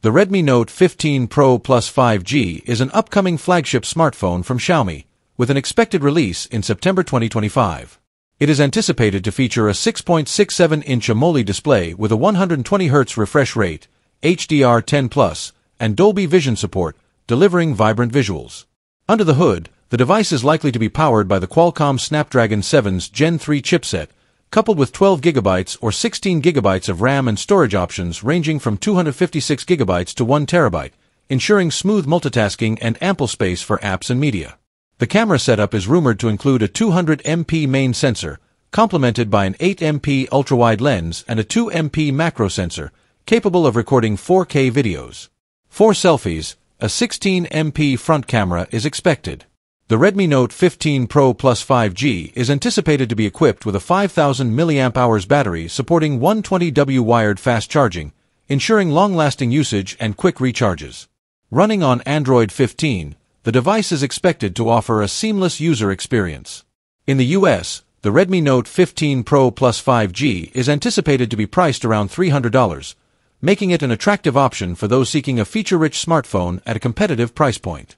The Redmi Note 15 Pro Plus 5G is an upcoming flagship smartphone from Xiaomi, with an expected release in September 2025. It is anticipated to feature a 6.67-inch AMOLED display with a 120Hz refresh rate, HDR10+, and Dolby Vision support, delivering vibrant visuals. Under the hood, the device is likely to be powered by the Qualcomm Snapdragon 7's Gen 3 chipset, coupled with 12GB or 16GB of RAM and storage options ranging from 256GB to 1TB, ensuring smooth multitasking and ample space for apps and media. The camera setup is rumored to include a 200MP main sensor, complemented by an 8MP ultra-wide lens and a 2MP macro sensor, capable of recording 4K videos. For selfies, a 16MP front camera is expected. The Redmi Note 15 Pro Plus 5G is anticipated to be equipped with a 5000 mAh battery supporting 120W wired fast charging, ensuring long-lasting usage and quick recharges. Running on Android 15, the device is expected to offer a seamless user experience. In the US, the Redmi Note 15 Pro Plus 5G is anticipated to be priced around $300, making it an attractive option for those seeking a feature-rich smartphone at a competitive price point.